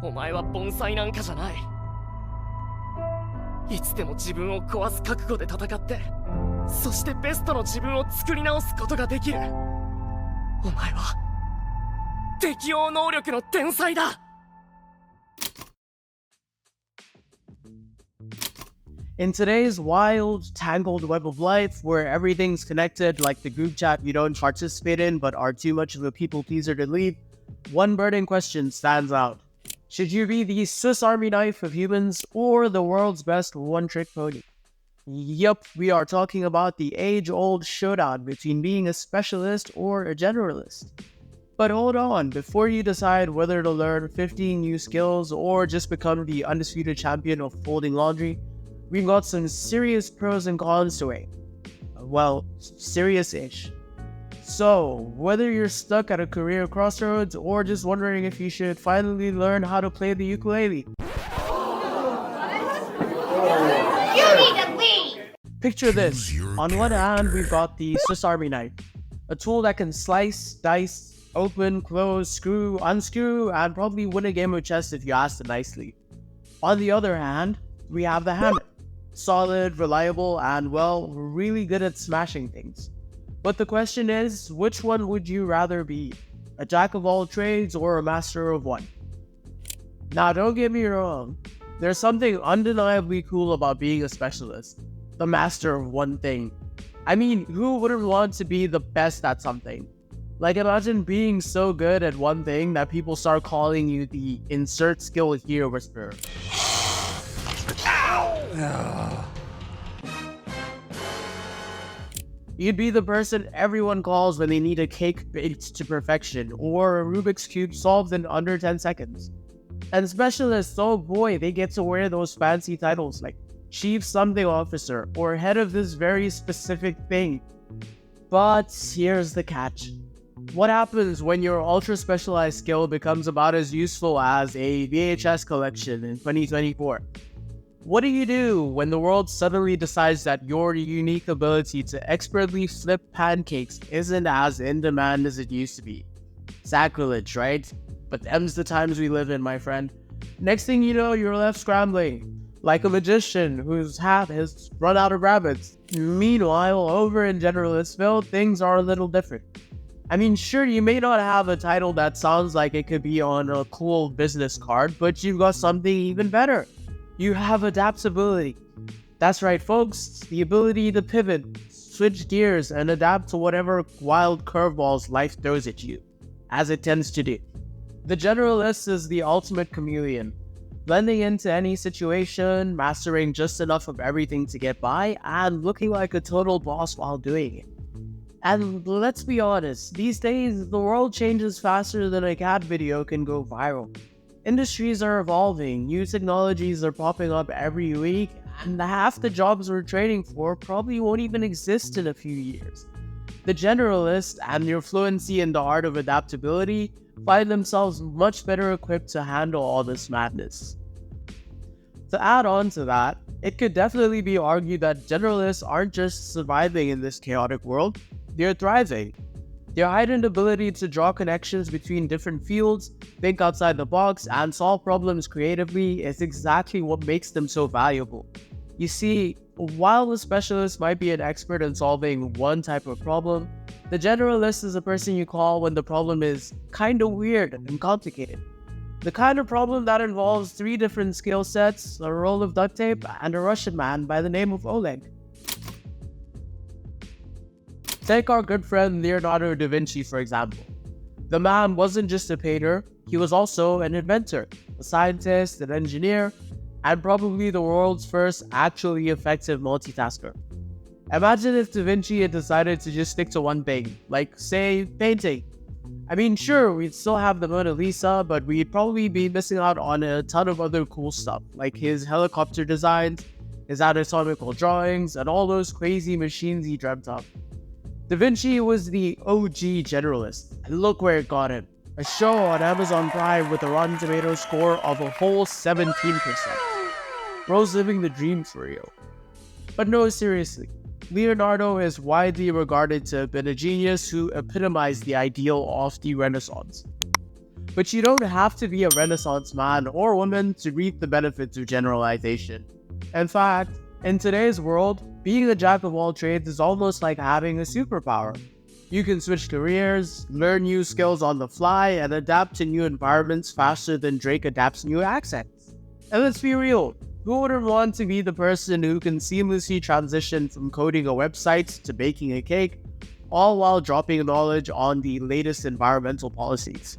お前は盆栽なんかじゃない。いつでも自分を壊す覚悟で戦って、そしてベストの自分を作り直すことができる。お前は適応能力の天才だ。In today's wild, tangled web of life, where everything's connected like the group chat you don't participate in but are too much of a people pleaser to leave, one burning question stands out. Should you be the Swiss Army knife of humans or the world's best one-trick pony? Yup, we are talking about the age-old showdown between being a specialist or a generalist. But hold on, before you decide whether to learn 15 new skills or just become the undisputed champion of folding laundry, we've got some serious pros and cons to weigh. Well, serious-ish. So, whether you're stuck at a career crossroads or just wondering if you should finally learn how to play the ukulele, You need to leave! picture this. On one hand, we've got the Swiss Army knife, a tool that can slice, dice, open, close, screw, unscrew, and probably win a game of chess if you asked it nicely. On the other hand, we have the hammer. Solid, reliable, and well, really good at smashing things. But the question is, which one would you rather be? A jack of all trades or a master of one? Now, don't get me wrong. There's something undeniably cool about being a specialist. The master of one thing. I mean, who wouldn't want to be the best at something? Like, imagine being so good at one thing that people start calling you the insert skill here whisperer. You'd be the person everyone calls when they need a cake baked to perfection or a Rubik's Cube solved in under 10 seconds. And specialists, oh boy, they get to wear those fancy titles like Chief Something Officer or Head of this very specific thing. But here's the catch. What happens when your ultra specialized skill becomes about as useful as a VHS collection in 2024? What do you do when the world suddenly decides that your unique ability to expertly flip pancakes isn't as in demand as it used to be? Sacrilege, right? But them's the times we live in, my friend. Next thing you know, you're left scrambling, like a magician whose hat has run out of rabbits. Meanwhile, over in Generalistsville, things are a little different. I mean, sure, you may not have a title that sounds like it could be on a cool business card, but you've got something even better. You have adaptability. That's right, folks. The ability to pivot, switch gears, and adapt to whatever wild curveballs life throws at you, as it tends to do. The generalist is the ultimate chameleon, blending into any situation, mastering just enough of everything to get by, and looking like a total boss while doing it. And let's be honest, these days, the world changes faster than a cat video can go viral. Industries are evolving, new technologies are popping up every week, and half the jobs we're training for probably won't even exist in a few years. The generalist and your fluency in the art of adaptability find themselves much better equipped to handle all this madness. To add on to that, it could definitely be argued that generalists aren't just surviving in this chaotic world, they're thriving. Their heightened ability to draw connections between different fields, think outside the box, and solve problems creatively is exactly what makes them so valuable. You see, while the specialist might be an expert in solving one type of problem, the generalist is a person you call when the problem is kinda weird and complicated. The kind of problem that involves 3 different skill sets, a roll of duct tape, and a Russian man by the name of Oleg. Take our good friend Leonardo da Vinci, for example. The man wasn't just a painter, he was also an inventor, a scientist, an engineer, and probably the world's first actually effective multitasker. Imagine if da Vinci had decided to just stick to one thing, like, say, painting. I mean, sure, we'd still have the Mona Lisa, but we'd probably be missing out on a ton of other cool stuff, like his helicopter designs, his anatomical drawings, and all those crazy machines he dreamt of. Da Vinci was the OG generalist, and look where it got him. A show on Amazon Prime with a Rotten Tomatoes score of a whole 17%. Bro's living the dream for real. But no, seriously, Leonardo is widely regarded to have been a genius who epitomized the ideal of the Renaissance. But you don't have to be a Renaissance man or woman to reap the benefits of generalization. In fact, in today's world, being a jack of all trades is almost like having a superpower. You can switch careers, learn new skills on the fly, and adapt to new environments faster than Drake adapts new accents. And let's be real, who wouldn't want to be the person who can seamlessly transition from coding a website to baking a cake, all while dropping knowledge on the latest environmental policies?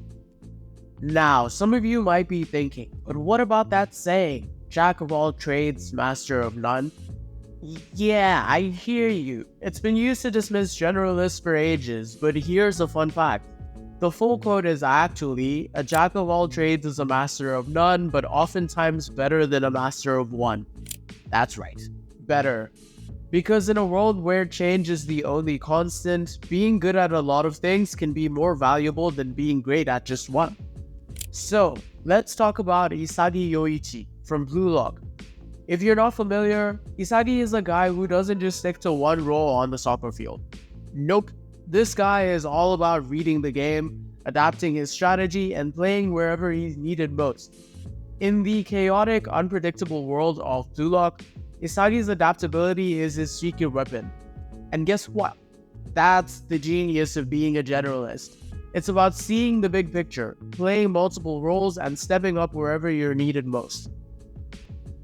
Now, some of you might be thinking, but what about that saying, jack of all trades, master of none? Yeah, I hear you. It's been used to dismiss generalists for ages, but here's a fun fact. The full quote is actually, a jack of all trades is a master of none, but oftentimes better than a master of one. That's right, better. Because in a world where change is the only constant, being good at a lot of things can be more valuable than being great at just one. So, let's talk about isagiyoichi from bluelock. If you're not familiar, Isagi is a guy who doesn't just stick to one role on the soccer field. Nope, this guy is all about reading the game, adapting his strategy, and playing wherever he's needed most. In the chaotic, unpredictable world of bluelock, Isagi's adaptability is his secret weapon. And guess what? That's the genius of being a generalist. It's about seeing the big picture, playing multiple roles, and stepping up wherever you're needed most.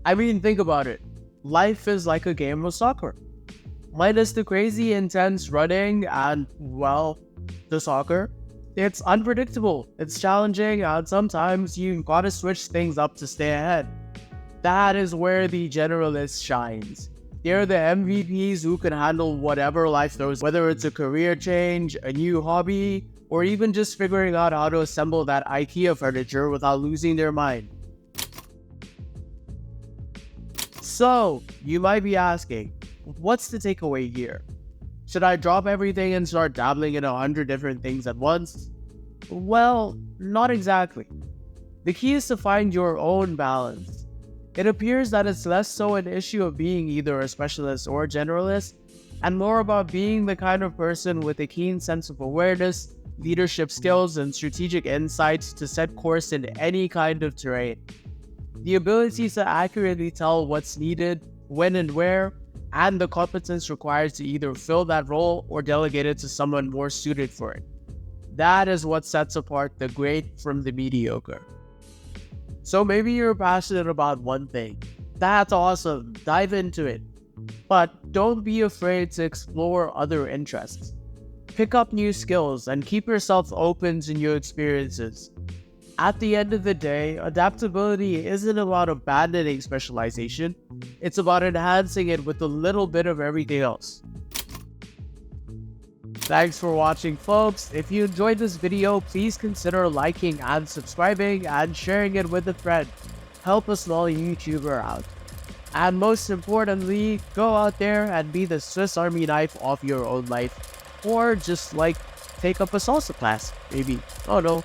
I mean, think about it. Life is like a game of soccer. Minus the crazy intense running and, well, the soccer. It's unpredictable, it's challenging, and sometimes you've got to switch things up to stay ahead. That is where the generalist shines. They're the MVPs who can handle whatever life throws, whether it's a career change, a new hobby, or even just figuring out how to assemble that IKEA furniture without losing their mind. So, you might be asking, what's the takeaway here? Should I drop everything and start dabbling in 100 different things at once? Well, not exactly. The key is to find your own balance. It appears that it's less so an issue of being either a specialist or a generalist, and more about being the kind of person with a keen sense of awareness, leadership skills, and strategic insights to set course in any kind of terrain. The ability to accurately tell what's needed, when and where, and the competence required to either fill that role or delegate it to someone more suited for it. That is what sets apart the great from the mediocre. So maybe you're passionate about one thing. That's awesome, dive into it. But don't be afraid to explore other interests. Pick up new skills and keep yourself open to new experiences. At the end of the day, adaptability isn't about abandoning specialization, it's about enhancing it with a little bit of everything else. Thanks for watching, folks. If you enjoyed this video, please consider liking and subscribing and sharing it with a friend. Help a small YouTuber out. And most importantly, go out there and be the Swiss Army knife of your own life. Or just take up a salsa class, maybe. Oh no.